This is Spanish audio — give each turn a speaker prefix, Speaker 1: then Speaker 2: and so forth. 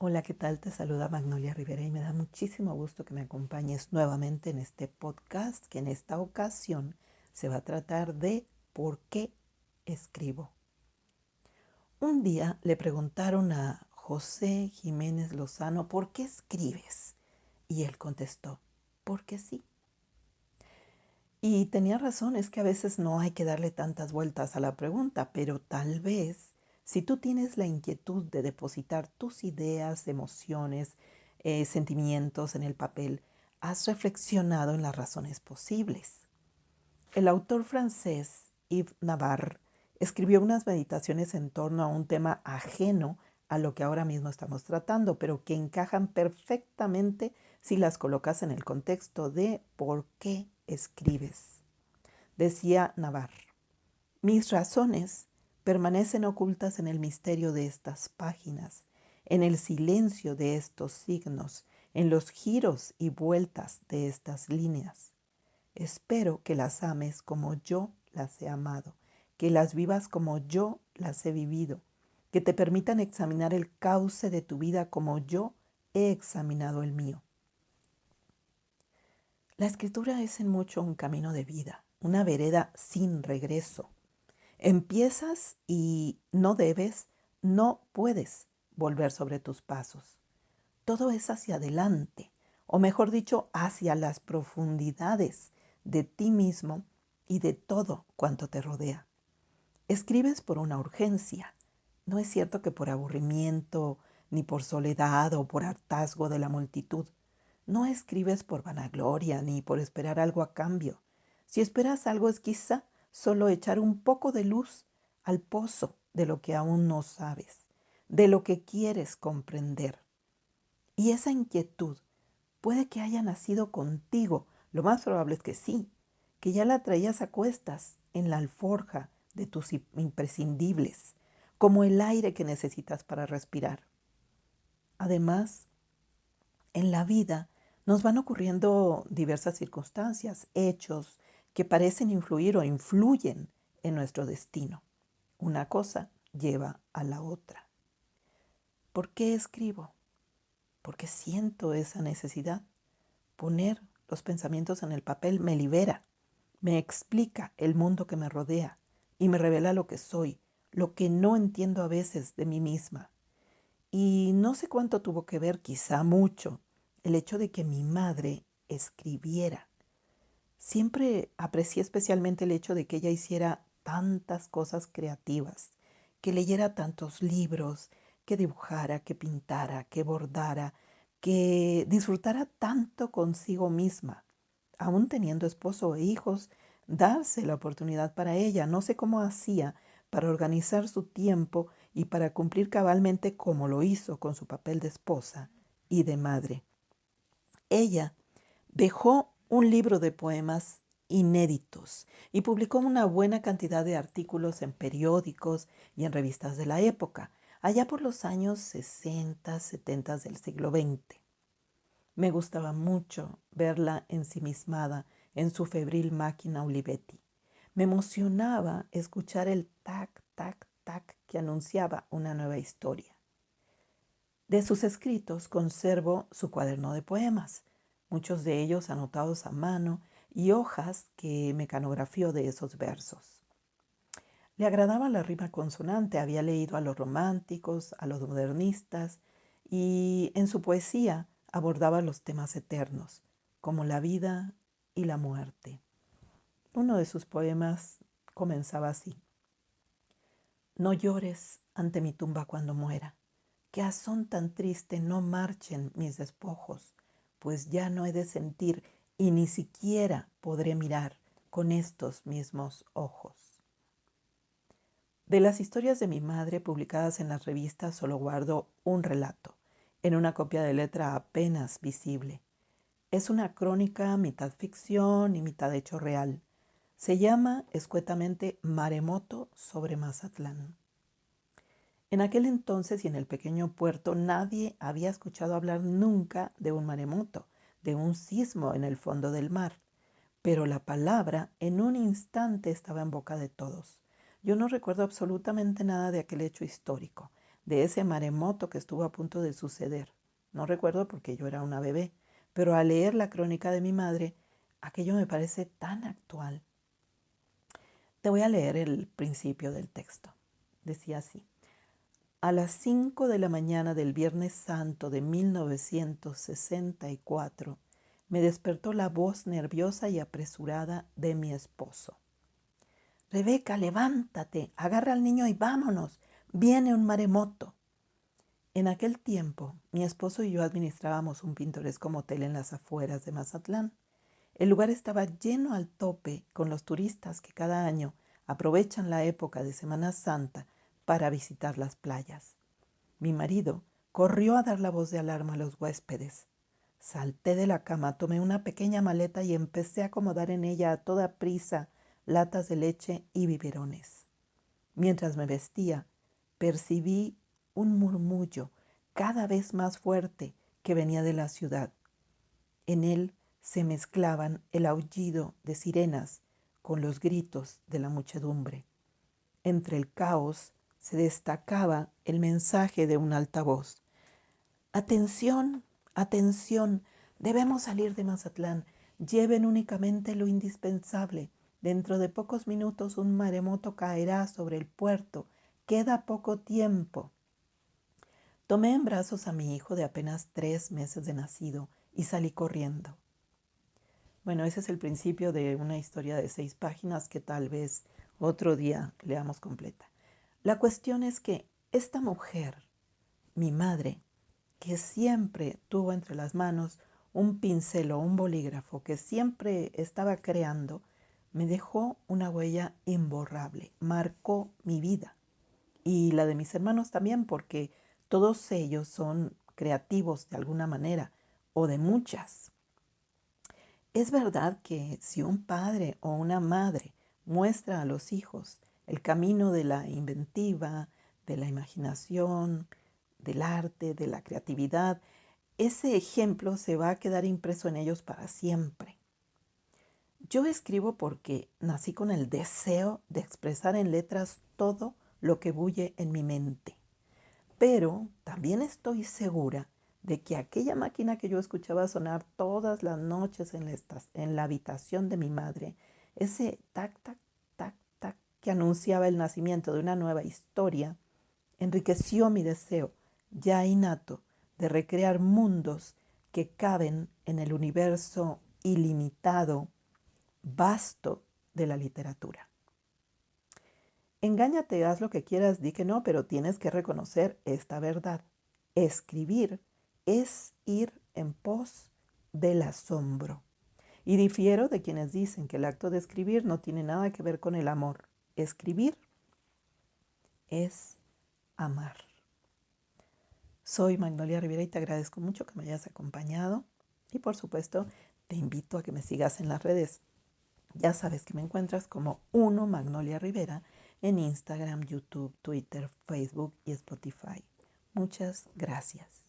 Speaker 1: Hola, ¿qué tal? Te saluda Magnolia Rivera y me da muchísimo gusto que me acompañes nuevamente en este podcast que en esta ocasión se va a tratar de ¿por qué escribo? Un día le preguntaron a José Jiménez Lozano, ¿por qué escribes? Y él contestó, porque sí. Y tenía razón, es que a veces no hay que darle tantas vueltas a la pregunta, pero tal vez si tú tienes la inquietud de depositar tus ideas, emociones, sentimientos en el papel, has reflexionado en las razones posibles. El autor francés Yves Navarre escribió unas meditaciones en torno a un tema ajeno a lo que ahora mismo estamos tratando, pero que encajan perfectamente si las colocas en el contexto de por qué escribes. Decía Navarre, mis razones permanecen ocultas en el misterio de estas páginas, en el silencio de estos signos, en los giros y vueltas de estas líneas. Espero que las ames como yo las he amado, que las vivas como yo las he vivido, que te permitan examinar el cauce de tu vida como yo he examinado el mío. La escritura es en mucho un camino de vida, una vereda sin regreso. Empiezas y no puedes volver sobre tus pasos. Todo es hacia adelante, o mejor dicho, hacia las profundidades de ti mismo y de todo cuanto te rodea. Escribes por una urgencia. No es cierto que por aburrimiento, ni por soledad o por hartazgo de la multitud. No escribes por vanagloria ni por esperar algo a cambio. Si esperas algo es quizá solo echar un poco de luz al pozo de lo que aún no sabes, de lo que quieres comprender. Y esa inquietud puede que haya nacido contigo, lo más probable es que sí, que ya la traías a cuestas en la alforja de tus imprescindibles, como el aire que necesitas para respirar. Además, en la vida nos van ocurriendo diversas circunstancias, hechos que parecen influir o influyen en nuestro destino. Una cosa lleva a la otra. ¿Por qué escribo? Porque siento esa necesidad. Poner los pensamientos en el papel me libera, me explica el mundo que me rodea y me revela lo que soy, lo que no entiendo a veces de mí misma. Y no sé cuánto tuvo que ver, quizá mucho, el hecho de que mi madre escribiera. Siempre aprecié especialmente el hecho de que ella hiciera tantas cosas creativas, que leyera tantos libros, que dibujara, que pintara, que bordara, que disfrutara tanto consigo misma, aún teniendo esposo e hijos, darse la oportunidad para ella. No sé cómo hacía para organizar su tiempo y para cumplir cabalmente como lo hizo con su papel de esposa y de madre. Ella dejó un libro de poemas inéditos y publicó una buena cantidad de artículos en periódicos y en revistas de la época, allá por los años 60, 70 del siglo XX. Me gustaba mucho verla ensimismada en su febril máquina Olivetti. Me emocionaba escuchar el tac, tac, tac que anunciaba una nueva historia. De sus escritos conservo su cuaderno de poemas, muchos de ellos anotados a mano y hojas que mecanografió de esos versos. Le agradaba la rima consonante, había leído a los románticos, a los modernistas, y en su poesía abordaba los temas eternos, como la vida y la muerte. Uno de sus poemas comenzaba así: no llores ante mi tumba cuando muera, que a son tan triste no marchen mis despojos, pues ya no he de sentir y ni siquiera podré mirar con estos mismos ojos. De las historias de mi madre publicadas en las revistas solo guardo un relato, en una copia de letra apenas visible. Es una crónica mitad ficción y mitad hecho real. Se llama escuetamente Maremoto sobre Mazatlán. En aquel entonces y en el pequeño puerto nadie había escuchado hablar nunca de un maremoto, de un sismo en el fondo del mar. Pero la palabra en un instante estaba en boca de todos. Yo no recuerdo absolutamente nada de aquel hecho histórico. de ese maremoto que estuvo a punto de suceder. No recuerdo porque yo era una bebé, pero al leer la crónica de mi madre, aquello me parece tan actual. Te voy a leer el principio del texto. Decía así: a las 5 de la mañana del Viernes Santo de 1964, me despertó la voz nerviosa y apresurada de mi esposo. Rebeca, levántate, agarra al niño y vámonos. Viene un maremoto. En aquel tiempo, mi esposo y yo administrábamos un pintoresco motel en las afueras de Mazatlán. El lugar estaba lleno al tope con los turistas que cada año aprovechan la época de Semana Santa para visitar las playas. Mi marido corrió a dar la voz de alarma a los huéspedes. Salté de la cama, tomé una pequeña maleta y empecé a acomodar en ella a toda prisa latas de leche y biberones. Mientras me vestía, percibí un murmullo cada vez más fuerte que venía de la ciudad. En él se mezclaban el aullido de sirenas con los gritos de la muchedumbre. Entre el caos se destacaba el mensaje de un altavoz. Atención, atención, debemos salir de Mazatlán. Lleven únicamente lo indispensable. Dentro de pocos minutos un maremoto caerá sobre el puerto. Queda poco tiempo. Tomé en brazos a mi hijo de apenas 3 meses de nacido y salí corriendo. Bueno, ese es el principio de una historia de 6 páginas que tal vez otro día leamos completa. La cuestión es que esta mujer, mi madre, que siempre tuvo entre las manos un pincel o un bolígrafo, que siempre estaba creando, me dejó una huella imborrable, marcó mi vida y la de mis hermanos también, porque todos ellos son creativos de alguna manera o de muchas. Es verdad que si un padre o una madre muestra a los hijos el camino de la inventiva, de la imaginación, del arte, de la creatividad, ese ejemplo se va a quedar impreso en ellos para siempre. Yo escribo porque nací con el deseo de expresar en letras todo lo que bulle en mi mente. Pero también estoy segura de que aquella máquina que yo escuchaba sonar todas las noches en la habitación de mi madre, ese tac, tac, tac, tac que anunciaba el nacimiento de una nueva historia, enriqueció mi deseo ya innato de recrear mundos que caben en el universo ilimitado, vasto de la literatura. Engáñate, haz lo que quieras, di que no, pero tienes que reconocer esta verdad. Escribir es ir en pos del asombro. Y difiero de quienes dicen que el acto de escribir no tiene nada que ver con el amor. Escribir es amar. Soy Magnolia Rivera y te agradezco mucho que me hayas acompañado. Y por supuesto, te invito a que me sigas en las redes. Ya sabes que me encuentras como Magnolia Rivera en Instagram, YouTube, Twitter, Facebook y Spotify. Muchas gracias.